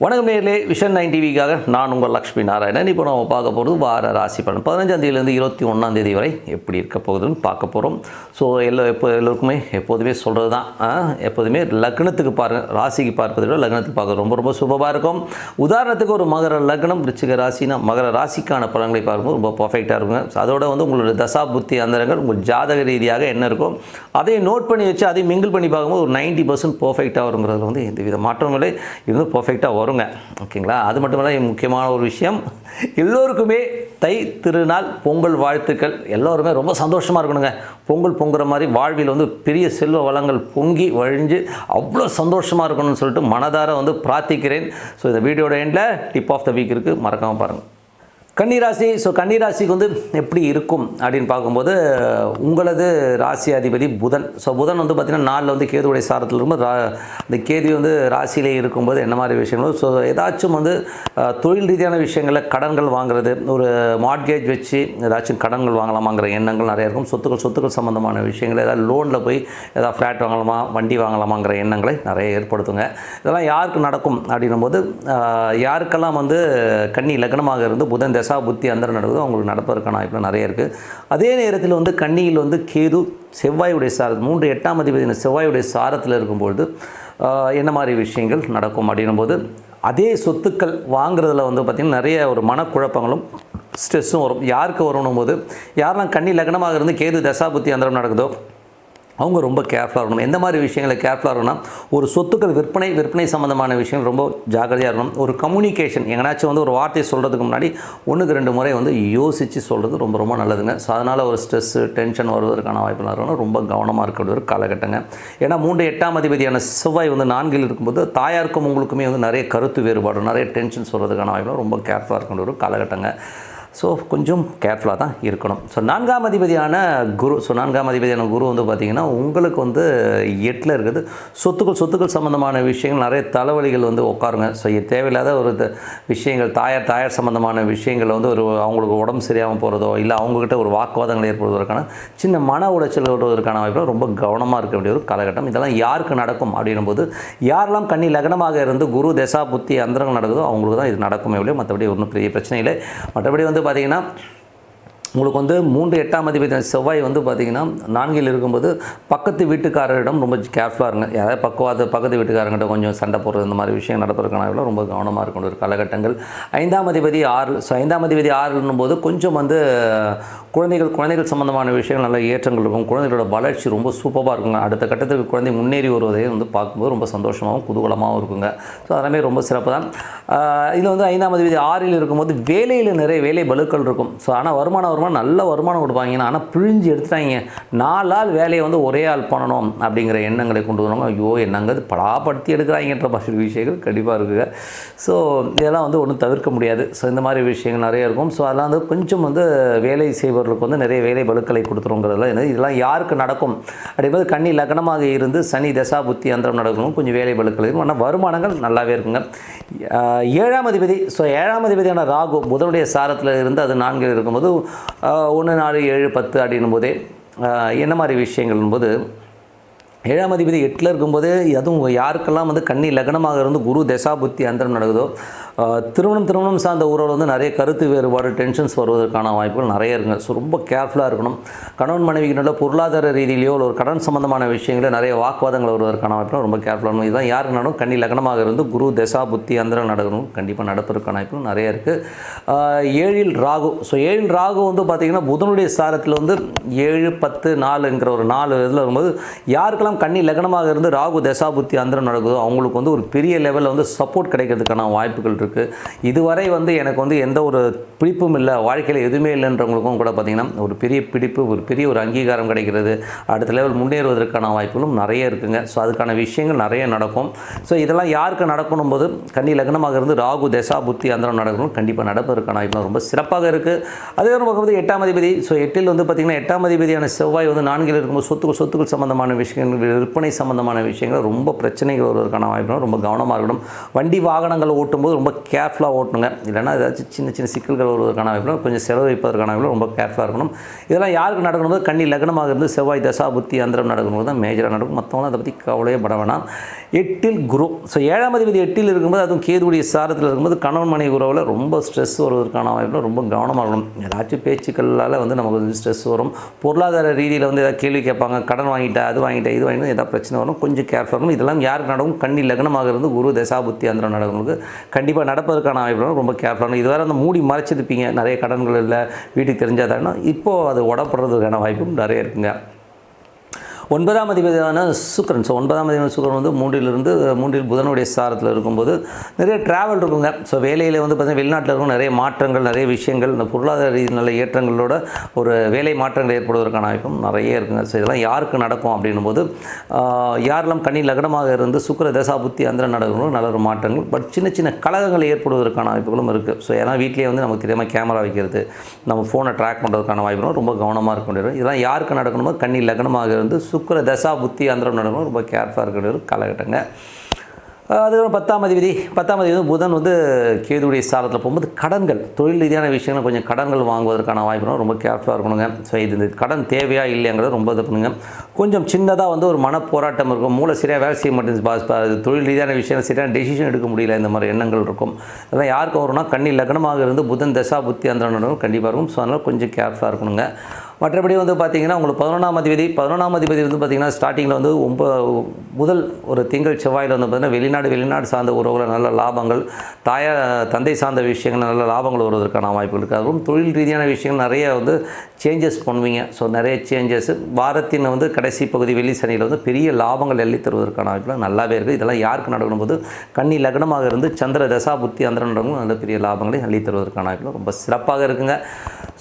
வணக்கம் நேயர்களே, விஷன் 9 டிவிக்காக நான் உங்கள் லக்ஷ்மி நாராயணன். இப்போ நம்ம பார்க்க போகிறது வார ராசி பலன் 15ஆம் தேதியிலேருந்து 21ஆம் தேதி வரை எப்படி இருக்க போகுதுன்னு பார்க்க போகிறோம். ஸோ எல்லோருக்குமே எப்போதுமே சொல்கிறது தான், எப்போதுமே லக்னத்துக்கு பாருங்கள், ராசிக்கு பார்ப்பதை விட லக்னத்துக்கு பார்க்க ரொம்ப ரொம்ப சுபமாக இருக்கும். உதாரணத்துக்கு ஒரு மகர லக்னம் விருச்சிக ராசினா மகர ராசிக்கான பலன்களை பார்க்கும்போது ரொம்ப பர்ஃபெக்டாக இருக்குங்க. அதோட உங்களோட தசா புத்தி அந்தரங்கள் உங்கள் ஜாதக ரீதியாக என்ன இருக்கும் அதையும் நோட் பண்ணி வச்சு அதையும் மிங்கிள் பண்ணி பார்க்கும்போது ஒரு 90% பர்ஃபெக்டாக வருங்கிறது எந்த வித மாற்றமும் இல்லை, இது பர்ஃபெக்டாக வரும். ஓகேங்களா? அது மட்டும் இல்லை, முக்கியமான ஒரு விஷயம், எல்லோருக்குமே தை திருநாள் பொங்கல் வாழ்த்துக்கள். எல்லோருமே ரொம்ப சந்தோஷமாக இருக்கணுங்க. பொங்கல் பொங்குற மாதிரி வாழ்வில் பெரிய செல்வ வளங்கள் பொங்கி வழிஞ்சு அவ்வளோ சந்தோஷமாக இருக்கணும்னு சொல்லிட்டு மனதார பிரார்த்திக்கிறேன். ஸோ இந்த வீடியோட எண்டில் டிப் ஆஃப் த வீக் இருக்குது, மறக்காமல் பாருங்கள். கன்னிராசி. ஸோ கன்னிராசிக்கு எப்படி இருக்கும் அப்படின்னு பார்க்கும்போது, உங்களது ராசி அதிபதி புதன். ஸோ புதன் பார்த்திங்கன்னா நாளில் கேதுவுடைய சாரத்தில் இருக்கும்போது, அந்த கேது ராசியிலே இருக்கும்போது என்ன மாதிரி விஷயங்களும், ஸோ ஏதாச்சும் தொழில் ரீதியான விஷயங்களில் கடன்கள் வாங்குறது, ஒரு மார்ட்கேஜ் வச்சு ஏதாச்சும் கடன்கள் வாங்கலாமாங்கிற எண்ணங்கள் நிறைய இருக்கும். சொத்துக்கள் சம்மந்தமான விஷயங்கள், ஏதாவது லோனில் போய் ஏதாவது ஃப்ளாட் வாங்கலாமா, வண்டி வாங்கலாமாங்கிற எண்ணங்களை நிறைய ஏற்படுத்துங்க. இதெல்லாம் யாருக்கு நடக்கும் அப்படின்னும் போது, யாருக்கெல்லாம் கன்னி லக்னமாக இருந்து புதன் தசா புத்தி அந்தரம் நடக்குதோ அவங்களுக்கு நடப்பதற்கான வாய்ப்புகள் நிறைய இருக்குது. அதே நேரத்தில் கன்னியில் கேது செவ்வாயுடைய சாரத்தில் 3 8ஆம் அதிபதியான செவ்வாயுடைய சாரத்தில் இருக்கும்பொழுது என்ன மாதிரி விஷயங்கள் நடக்கும் அப்படின்னும் போது, அதே சொத்துக்கள் வாங்குறதுல பார்த்திங்கன்னா நிறைய ஒரு மனக்குழப்பங்களும் ஸ்ட்ரெஸ்ஸும் வரும். யாருக்கு வரணும் போது, யாரெல்லாம் கன்னி லக்னமாக இருந்து கேது தசா புத்தி அந்தரம் நடக்குதோ அவங்க ரொம்ப கேர்ஃபுல்லாக இருக்கணும். எந்த மாதிரி விஷயங்களை கேர்ஃபுல்லாக இருக்கணும்னா, ஒரு சொத்துக்கள் விற்பனை சம்மந்தமான விஷயங்கள் ரொம்ப ஜாக்கிரதையாக இருக்கணும். ஒரு கம்யூனிகேஷன் எங்கனாச்சும் ஒரு வார்த்தையை சொல்கிறதுக்கு முன்னாடி 1க்கு 2 முறை யோசித்து சொல்கிறது ரொம்ப ரொம்ப நல்லதுங்க. ஸோ அதனால் ஒரு ஸ்ட்ரெஸ்ஸு டென்ஷன் வருவதற்கான வாய்ப்புகள் இருக்கணும். ரொம்ப கவனமாக இருக்கிற ஒரு காலகட்டங்க. ஏன்னா 3 8ஆம் அதிபதியான செவ்வாய் 4ல் இருக்கும்போது தாயாருக்கும் உங்களுக்குமே நிறைய கருத்து வேறுபாடு, நிறைய டென்ஷன்ஸ் வருவதற்கான வாய்ப்புகள், ரொம்ப கேர்ஃபுல்லாக இருக்கின்ற ஒரு காலகட்டங்க. ஸோ கொஞ்சம் கேர்ஃபுல்லாக தான் இருக்கணும். ஸோ 4ஆம் அதிபதியான குரு. ஸோ 4ஆம் அதிபதியான குரு பார்த்திங்கன்னா உங்களுக்கு 8ல் இருக்குது. சொத்துக்கள் சம்மந்தமான விஷயங்கள் நிறைய தலைவலிகள் உட்காருங்க. ஸோ தேவையில்லாத ஒரு விஷயங்கள், தாயார் சம்மந்தமான விஷயங்கள் அவங்களுக்கு உடம்பு சரியாமல் போகிறதோ, இல்லை அவங்கக்கிட்ட ஒரு வாக்குவாதங்கள் ஏற்படுவதற்கான சின்ன மன உளைச்சல் வருவதற்கான வாய்ப்பு, ரொம்ப கவனமாக இருக்க வேண்டிய ஒரு காலகட்டம். இதெல்லாம் யாருக்கு நடக்கும் அப்படின்னும் போது, யாரெல்லாம் கன்னி லக்னமாக இருந்து குரு தசா புத்தி அந்தரங்கள் நடக்குதோ அவங்களுக்கு தான் இது நடக்குமே இல்லை, மற்றபடி ஒன்றும் பெரிய பிரச்சனை இல்லை. மற்றபடி பார்த்திங்கன்னா உங்களுக்கு 3 8ஆம் அதிபதி செவ்வாய் பார்த்திங்கன்னா 4ல் இருக்கும்போது பக்கத்து வீட்டுக்காரரிடம் ரொம்ப கேர்ஃபுல்லாக இருங்க. யாராவது பக்கத்து வீட்டுக்காரங்கிட்ட கொஞ்சம் சண்டை போடுறது, இந்த மாதிரி விஷயம் நடப்பதற்கான ரொம்ப கவனமாக இருக்கணும் ஒரு காலகட்டங்கள். 5ஆம் அதிபதி 6. ஸோ 5ஆம் அதிபதி 6ன்னும் போது கொஞ்சம் குழந்தைகள் சம்மந்தமான விஷயங்கள் நல்ல ஏற்றங்கள் இருக்கும். குழந்தைகளோட வளர்ச்சி ரொம்ப சூப்பராக இருக்குங்க. அடுத்த கட்டத்துக்கு குழந்தை முன்னேறி வருவதை பார்க்கும்போது ரொம்ப சந்தோஷமாகவும் குதூகலமாகவும் இருக்குங்க. ஸோ அதெல்லாமே ரொம்ப சிறப்பு தான். இதில் 5ஆம் அதிபதி 6ல் இருக்கும்போது வேலையில் நிறைய வேலை பலுக்கள் இருக்கும். ஸோ ஆனால் வருமானம் நல்ல வருமானம் கொடுப்பாங்க. ஆனால் பிழிஞ்சு எடுத்துட்டாங்க. 4 ஆள் வேலையை ஒரே ஆள் பண்ணணும் அப்படிங்கிற எண்ணங்களை கொண்டு வருவாங்க. ஐயோ என்னங்க அது படாப்படுத்தி எடுக்கிறாங்கன்ற மாதிரி விஷயங்கள் கண்டிப்பாக இருக்குங்க. ஸோ இதெல்லாம் ஒன்றும் தவிர்க்க முடியாது. ஸோ இந்த மாதிரி விஷயங்கள் நிறைய இருக்கும். ஸோ அதெல்லாம் கொஞ்சம் வேலை செய்பவர்களுக்கு நிறைய வேலை பலுக்களை கொடுத்துருங்கிறதுல இதெல்லாம் யாருக்கு நடக்கும் அப்படிங்கிறது, கன்னி லக்னமாக இருந்து சனி தசா புத்தி அந்தரம் நடக்கணும், கொஞ்சம் வேலை பலுக்கள் இருக்கும். ஆனால் வருமானங்கள் நல்லாவே இருக்குங்க. 7ஆம் அதிபதி. ஸோ 7ஆம் அதிபதியான ராகு புதனுடைய சாரத்தில் இருந்து அது 4ல் இருக்கும்போது 1 4 7 10 அப்படின்னும் போதே என்ன மாதிரி விஷயங்கள் போது, 7ஆம் அதிபதி 8ல் இருக்கும்போது, அதுவும் யாருக்கெல்லாம் கன்னி லக்னமாக இருந்து குரு தசா புத்தி அந்தரம் நடக்குதோ திருமணம் சார்ந்த உறவில் நிறைய கருத்து வேறுபாடு டென்ஷன்ஸ் வருவதற்கான வாய்ப்புகள் நிறைய இருக்குங்க. ஸோ ரொம்ப கேர்ஃபுல்லாக இருக்கணும். கணவன் மனைவிக்கு நல்ல பொருளாதார ரீதியிலையோ ஒரு கடன் சம்பந்தமான விஷயங்களில் நிறைய வாக்குவாதங்கள் வருவதற்கான வாய்ப்புகள் ரொம்ப கேர்ஃபுல்லாக இருக்கணும். இதுதான் யாருக்கு நடக்கும், கன்னி லக்னமாக இருந்து குரு தசா புத்தி அந்தரம் நடக்கணும், கண்டிப்பாக நடப்பதற்கான வாய்ப்புகள் நிறைய இருக்குது. 7ல் ராகு. ஸோ 7ல் ராகு பார்த்திங்கன்னா புதனுடைய சாரத்தில் 7 10 4ங்கிற ஒரு 4 இதில் வரும்போது, யாருக்கெல்லாம் கன்னி லக்னமாக இருந்து ராகு தசா புத்தி அந்தரம் நடக்குதோ அவங்களுக்கு ஒரு பெரிய லெவலில் சப்போர்ட் கிடைக்கிறதுக்கான வாய்ப்புகள் இருக்குது. இதுவரை எனக்கு எந்த ஒரு பிடிப்பும் இல்லை, வாழ்க்கையில் எதுவுமே இல்லைன்றவங்களுக்கும் கூட பார்த்திங்கன்னா ஒரு பெரிய பிடிப்பு, ஒரு பெரிய ஒரு அங்கீகாரம் கிடைக்கிறது, அடுத்த லெவல் முன்னேறுவதற்கான வாய்ப்புகளும் நிறைய இருக்குங்க. ஸோ அதுக்கான விஷயங்கள் நிறைய நடக்கும். ஸோ இதெல்லாம் யாருக்கு நடக்கணும் போது, கன்னி லக்னமாக இருந்து ராகு தசா புத்தி அந்தரம் நடக்கணும், கண்டிப்பாக நடப்பதற்கான வாய்ப்பு ரொம்ப சிறப்பாக இருக்குது. அதே பார்க்கும்போது 8ஆம் அதிபதி. ஸோ 8ல் பார்த்திங்கன்னா 8ஆம் அதிபதியான செவ்வாய் 4ல் இருக்கும்போது சொத்துக்கள் சம்மந்தமான விஷயங்கள், விற்பனை சம்மந்தமான விஷயங்கள் ரொம்ப பிரச்சனைகள் வருவதற்கான வாய்ப்பு, ரொம்ப கவனமாக இருக்கணும். வண்டி வாகனங்கள் ஓட்டும்போது ரொம்ப கேர்ஃபுல்லாக ஓட்டணுங்க. இல்லைன்னா ஏதாச்சும் சின்ன சின்ன சிக்கல்கள் வருவதற்கான வாய்ப்புகள், கொஞ்சம் செலவு வைப்பதற்கான வாய்ப்புகள் ரொம்ப கேர்ஃபுல்லாக இருக்கணும். இதெல்லாம் யாருக்கு நடக்கணும்போது கன்னி லக்னமாக இருந்து செவ்வாய் தசா புத்தி அந்தரம் நடக்கும்போது தான் மேஜராக நடக்கும். மற்றவங்களும் அதை பற்றி கவலையே பட வேணாம். 8ல் குரு. ஸோ 7ஆம் அதிபதி 8ல் இருக்கும்போது, அதுவும் கேதுடைய சாரத்தில் இருக்கும்போது கணவன் மனைவி உறவில் ரொம்ப ஸ்ட்ரெஸ் வருவதற்கான வாய்ப்புகள் ரொம்ப கவனமாக இருக்கணும். ஏதாச்சும் பேச்சுக்களால் வந்து நமக்கு வந்து ஸ்ட்ரெஸ் வரும். பொருளாதார ரீதியில் வந்து ஏதாவது கேள்வி கேட்பாங்க, கடன் வாங்கிட்டேன், அது வாங்கிட்டேன், இது வாங்கிட்டு ஏதாவது பிரச்சனை வரும், கொஞ்சம் கேர்ஃபுல்லாக இருக்கணும். இதெல்லாம் யாருக்கு நடக்கும்? கன்னி லக்னமாக இருந்து குரு தசா புத்தி அந்தரம் நடக்கிறவங்களுக்கு கண்டிப்பாக நடப்பதற்கான வாய்ப்புகள் ரொம்ப கேர்ஃபுல்லாக இருக்கணும். இதுவரை அந்த மூடி மறைச்சிருப்பீங்க, நிறைய கடன்கள் இல்லை, வீட்டுக்கு தெரிஞ்சாதானா இப்போது அது உடப்படுறதுக்கான வாய்ப்பும் நிறைய இருக்குங்க. 9ஆம் அதிபதியான சுக்கிரன். ஸோ 9ஆம் அதிபதி சுக்கிரன் வந்து 3ல் புதனுடைய சாரத்தில் இருக்கும்போது நிறைய ட்ராவல் இருக்குங்க. ஸோ வேலையில் வந்து பார்த்திங்கன்னா வெளிநாட்டில் இருக்கும் நிறைய மாற்றங்கள், நிறைய விஷயங்கள், இந்த பொருளாதார ரீதி நல்ல ஏற்றங்களோட ஒரு வேலை மாற்றங்கள் ஏற்படுவதற்கான வாய்ப்பும் நிறைய இருக்குங்க. ஸோ இதெல்லாம் யாருக்கு நடக்கும் அப்படின்னும் போது, யாரெல்லாம் கன்னி லக்னமாக இருந்து சுக்கிர தசா புத்தி அந்தரம் நடக்கணும் நல்ல ஒரு மாற்றங்கள், பட் சின்ன சின்ன கலகங்கள் ஏற்படுவதற்கான வாய்ப்புகளும் இருக்குது. ஸோ ஏன்னா வீட்டிலேயே வந்து நமக்கு தெரியாமல் கேமரா வைக்கிறது, நம்ம ஃபோனை ட்ராக் பண்ணுறதுக்கான வாய்ப்புகளும் ரொம்ப கவனமாக இருக்க முடியும். இதெல்லாம் யாருக்கு நடக்கணுமோ கன்னி லக்னமாக இருந்து சுக்கிர தசா புத்தி அந்தரம் நடக்கணும் ரொம்ப கேர்ஃபுல்லாக இருக்கிற ஒரு காலகட்டங்க. அதுக்கப்புறம் 10ஆம் அதிபதி புதன் வந்து கேதுடைய சாரத்தில் போகும்போது கடன்கள், தொழில் ரீதியான விஷயங்கள், கொஞ்சம் கடன்கள் வாங்குவதற்கான வாய்ப்புகளும் ரொம்ப கேர்ஃபுல்லாக இருக்கணுங்க. ஸோ இந்த கடன் தேவையா இல்லைங்கிறத ரொம்ப இது பண்ணுங்க. கொஞ்சம் சின்னதாக வந்து ஒரு மனப்போராட்டம் இருக்கும், மூளை சரியாக வேலை செய்ய மாட்டேங்குது, தொழில் ரீதியான விஷயம் சரியான டெசிஷன் எடுக்க முடியல, இந்த மாதிரி எண்ணங்கள் இருக்கும். அதெல்லாம் யாருக்கு வரும்னா கன்னி லக்னமாக இருந்து புதன் தசா புத்தி அந்தரம் நடக்கும் கண்டிப்பாக இருக்கும். ஸோ அதனால் கொஞ்சம் கேர்ஃபுல்லாக இருக்கணுங்க. மற்றபடி வந்து பார்த்திங்கன்னா உங்களுக்கு 11ஆம் அதிபதி வந்து பார்த்திங்கன்னா ஸ்டார்டிங்கில் வந்து முதல் ஒரு திங்கள் செவ்வாயில் வந்து பார்த்திங்கன்னா வெளிநாடு சார்ந்த உறவுகள் நல்ல லாபங்கள், தந்தை சார்ந்த விஷயங்கள் நல்ல லாபங்கள் வருவதற்கான வாய்ப்புகள் இருக்குது. அதுவும் தொழில் ரீதியான விஷயங்கள் நிறைய வந்து சேஞ்சஸ் பண்ணுவீங்க. ஸோ நிறைய சேஞ்சஸ் வாரத்தின் வந்து கடைசி பகுதி வெள்ளி சனியில் வந்து பெரிய லாபங்கள் எள்ளி தருவதற்கான வாய்ப்புகள் நல்லாவே இருக்குது. இதெல்லாம் யாருக்கு நடக்கணும் போது கன்னி லக்னமாக இருந்து சந்திர தசா புத்தி அந்தரம் நடக்கும் நல்ல பெரிய லாபங்களை அள்ளி தருவதற்கான வாய்ப்புகள் ரொம்ப சிறப்பாக இருக்குங்க.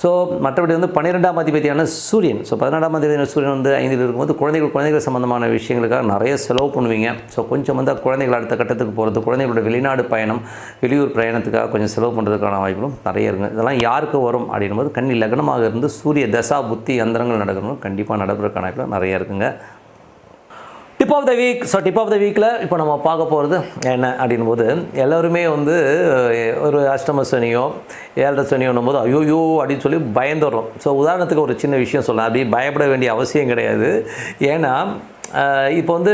ஸோ மற்றபடி வந்து 12ஆம் அதிபதியான சூரியன். ஸோ 12ஆம் அதிபதியான சூரியன் வந்து 5ல் இருக்கும்போது குழந்தைகள் சம்பந்தமான விஷயங்களுக்காக நிறைய செலவு பண்ணுவீங்க. ஸோ கொஞ்சம் வந்து குழந்தைகள் அடுத்த கட்டத்துக்கு போகிறது, குழந்தைகளோட வெளிநாடு பயணம், வெளியூர் பிரயாணத்துக்காக கொஞ்சம் செலவு பண்ணுறதுக்கான வாய்ப்புகளும் நிறைய இருக்குது. இதெல்லாம் யாருக்கு வரும் அப்படின்னும்போது கன்னி லக்னமாக இருந்து சூரிய தசா புத்தி அந்தரங்கள் நடக்கணும் கண்டிப்பாக நடப்பதற்கான வாய்ப்புகள் நிறைய இருக்குங்க. Dip of the week. So dip of the வீக்கில் இப்போ நம்ம பார்க்க போகிறது என்ன அப்படின்போது, எல்லோருமே வந்து ஒரு அஷ்டம சனியோ 7ரை சனியோன்னும் போது ஐயோயோ அப்படின்னு சொல்லி பயந்துடுறோம். ஸோ உதாரணத்துக்கு ஒரு சின்ன விஷயம் சொல்லலாம், அப்படி பயப்பட வேண்டிய அவசியம் கிடையாது. ஏன்னா இப்போ வந்து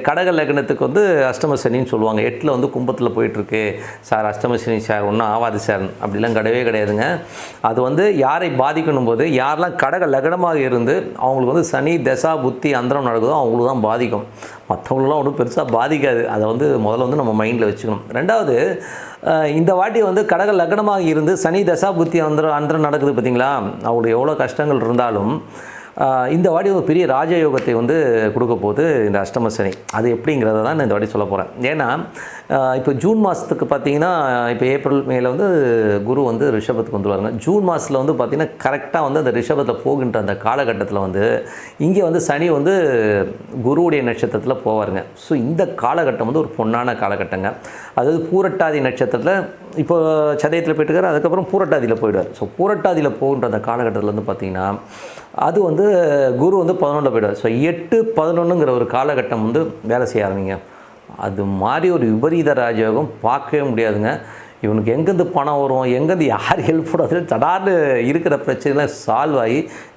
கடக லக்னத்துக்கு வந்து அஷ்டம சனின்னு சொல்லுவாங்க. 8ல் வந்து கும்பத்தில் போயிட்டுருக்கு சார், அஷ்டம சனி சார், ஒன்றும் ஆகாது சார் அப்படிலாம் கிடையாதுங்க. அது வந்து யாரை பாதிக்கணும் போது, யாரெல்லாம் கடக லக்னமாக இருந்து அவங்களுக்கு வந்து சனி தசா புத்தி அந்தரம் நடக்குதோ அவங்களுக்கு தான் பாதிக்கும். மற்றவங்களெலாம் ஒன்றும் பெருசாக பாதிக்காது. அதை வந்து முதல்ல வந்து நம்ம மைண்டில் வச்சுக்கணும். ரெண்டாவது, இந்த வாட்டி வந்து கடக லக்னமாக இருந்து சனி தசா புத்தி அந்தரம் நடக்குது பார்த்திங்களா, அவங்களுக்கு எவ்வளோ கஷ்டங்கள் இருந்தாலும் இந்த வாட்டி ஒரு பெரிய ராஜயோகத்தை வந்து கொடுக்க போகுது இந்த அஷ்டம சனி. அது எப்படிங்கிறத தான் நான் இந்த வாட்டி சொல்ல போகிறேன். ஏன்னா இப்போ ஜூன் மாதத்துக்கு பார்த்திங்கன்னா, இப்போ ஏப்ரல் மேல வந்து குரு வந்து ரிஷபத்துக்கு வந்துடுவாருங்க. ஜூன் மாதத்தில் வந்து பார்த்திங்கன்னா கரெக்டாக வந்து அந்த ரிஷபத்தில் போகின்ற அந்த காலகட்டத்தில் வந்து இங்கே வந்து சனி வந்து குருவுடைய நட்சத்திரத்தில் போவாருங்க. ஸோ இந்த காலகட்டம் வந்து ஒரு பொன்னான காலகட்டங்க. அதாவது பூரட்டாதி நட்சத்திரத்தில் இப்போ சதயத்தில் போயிட்டுருக்காரு, அதுக்கப்புறம் பூரட்டாதியில் போயிடுவார். ஸோ பூரட்டாதியில் போகின்ற அந்த காலகட்டத்தில் வந்து பார்த்திங்கன்னா அது வந்து குரு வந்து 11ல் போயிடுவார். ஸோ 8-11ங்கிற ஒரு காலகட்டம் வந்து வேலை செய்ய ஆரம்பிங்க. அது மாதிரி ஒரு விபரீத ராஜயோகம் பார்க்கவே முடியாதுங்க. இவனுக்கு எங்கேருந்து பணம் வரும், எங்கேருந்து யார் ஹெல்ப் பண்ணாது, தடார்னு இருக்கிற பிரச்சனைலாம் சால்வ் ஆகி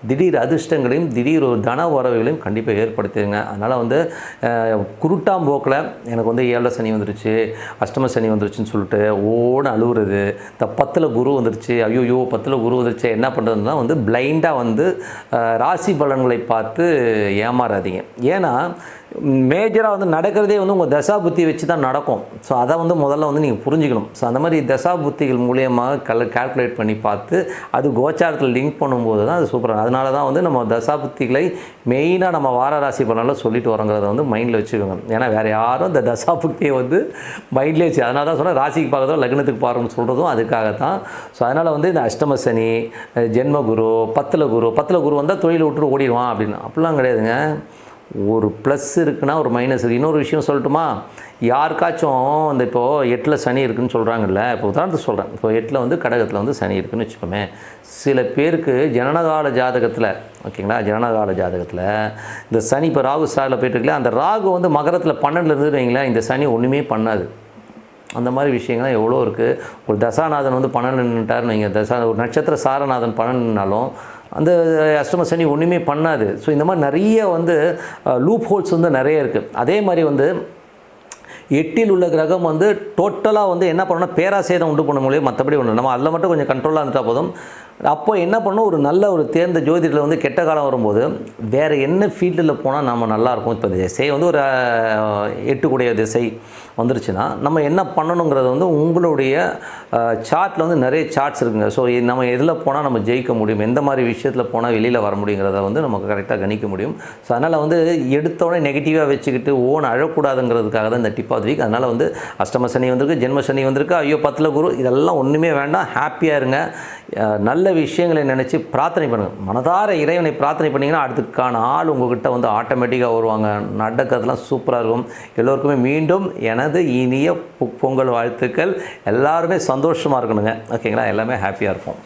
திடீர் அதிர்ஷ்டங்களையும் திடீர் ஒரு தன வரவுகளையும் கண்டிப்பாக ஏற்படுத்திடுங்க. அதனால் வந்து குருட்டாம்போக்கில் எனக்கு வந்து 7ல் சனி வந்துருச்சு, அஷ்டம சனி வந்துருச்சுன்னு சொல்லிட்டு ஓட அழுகுறது, இந்த 10ல் குரு வந்துருச்சு, ஐயோ 10ல் குரு வந்துருச்சு என்ன பண்ணுறதுனா வந்து பிளைண்டாக வந்து ராசி பலன்களை பார்த்து ஏமாறாதீங்க. ஏன்னா மேஜராக வந்து நடக்கிறதே வந்து உங்கள் தசா புத்தி வச்சு தான் நடக்கும். ஸோ அதை வந்து முதல்ல வந்து நீங்கள் புரிஞ்சுக்கணும். ஸோ அந்த மாதிரி தசா புத்திகள் மூலியமாக கால்குலேட் பண்ணி பார்த்து அது கோச்சாரத்தில் லிங்க் பண்ணும்போது தான் அது சூப்பராக. அதனால தான் வந்து நம்ம தசா புத்திகளை மெயினாக நம்ம வார ராசி பலனில் சொல்லிட்டு வரோங்கிறத வந்து மைண்டில் வச்சுக்கோங்க. ஏன்னா வேறு யாரும் இந்த தசா புத்தியை வந்து மைண்ட்லேயே வச்சு, அதனால தான் சொன்னால் ராசிக்கு பார்க்குறதோ லக்னத்துக்கு பாருங்கன்னு சொல்கிறதும் அதுக்காகத்தான். ஸோ அதனால் வந்து இந்த அஷ்டம சனி, ஜென்மகுரு, 10ல் குரு வந்தால் தொழில் விட்டு ஓடிடுவான் அப்படின்னு அப்படிலாம் கிடையாதுங்க. ஒரு ப்ளஸ் இருக்குன்னா ஒரு மைனஸ் இருக்குது. இன்னொரு விஷயம் சொல்லட்டுமா, யாருக்காச்சும் இந்த இப்போது 8ல் சனி இருக்குதுன்னு சொல்கிறாங்கல்ல, இப்போ உதாரணத்துக்கு சொல்கிறேன், இப்போ 8ல் வந்து கடகத்தில் வந்து சனி இருக்குதுன்னு வச்சுக்கோமே, சில பேருக்கு ஜனனகால ஜாதகத்தில் ஓகேங்களா, ஜனனகால ஜாதகத்தில் இந்த சனி இப்போ ராகு ஸ்டாரில் போய்ட்டுருக்கல, அந்த ராகு வந்து மகரத்தில் 12ல் இருந்துட்டு வைங்களேன், இந்த சனி ஒன்றுமே பண்ணாது. அந்த மாதிரி விஷயங்கள்லாம் எவ்வளோ இருக்குது. ஒரு தசாநாதன் வந்து 12 நின்றுட்டார், நீங்கள் ஒரு நட்சத்திர சாரநாதன் 12 நின்னாலும் அந்த அஷ்டம சனி ஒன்றுமே பண்ணாது. ஸோ இந்த மாதிரி நிறைய வந்து லூப் ஹோல்ஸ் வந்து நிறைய இருக்குது. அதே மாதிரி வந்து 8இல் உள்ள கிரகம் வந்து டோட்டலாக வந்து என்ன பண்ணணும்னா பேராசேதம் உண்டு பண்ண முடியும், மற்றபடி ஒன்று நம்ம அதில் மட்டும் கொஞ்சம் கண்ட்ரோலாக இருந்துட்டால் போதும். அப்போ என்ன பண்ணணும், ஒரு நல்ல ஒரு தேர்ந்த ஜோதிடத்தில் வந்து கெட்ட காலம் வரும்போது வேறு என்ன ஃபீல்டில் போனால் நம்ம நல்லாயிருக்கும். இப்போ திசை வந்து ஒரு 8 கூடிய திசை வந்துருச்சுன்னா நம்ம என்ன பண்ணணுங்கிறது வந்து உங்களுடைய சார்ட்டில் வந்து நிறைய சார்ட்ஸ் இருக்குங்க. ஸோ நம்ம எதில் போனால் நம்ம ஜெயிக்க முடியும், எந்த மாதிரி விஷயத்தில் போனால் வெளியில் வர முடியுங்கிறத வந்து நமக்கு கரெக்டாக கணிக்க முடியும். ஸோ அதனால் வந்து எடுத்தோடனே நெகட்டிவாக வச்சுக்கிட்டு அழக்கூடாதுங்கிறதுக்காக தான் இந்த டிப் ஆஃப் தி வீக். அதனால் வந்து அஷ்டம சனி வந்திருக்கு, ஜென்ம சனி வந்திருக்கு, ஐயோ 10ல் குரு, இதெல்லாம் ஒன்றுமே வேண்டாம். ஹாப்பியாக இருங்க. நல்ல விஷயங்களை நினச்சி பிரார்த்தனை பண்ணுங்கள். மனதார இறைவனை பிரார்த்தனை பண்ணிங்கன்னா அதுக்கான ஆள் உங்கள்கிட்ட வந்து ஆட்டோமேட்டிக்காக வருவாங்க. நடக்கிறதுலாம் சூப்பராக இருக்கும். எல்லோருக்குமே மீண்டும் எனது இனிய பொங்கல் வாழ்த்துக்கள். எல்லாருமே சந்தோஷமாக இருக்கணுங்க. ஓகேங்களா, எல்லாமே ஹாப்பியாக இருப்போம்.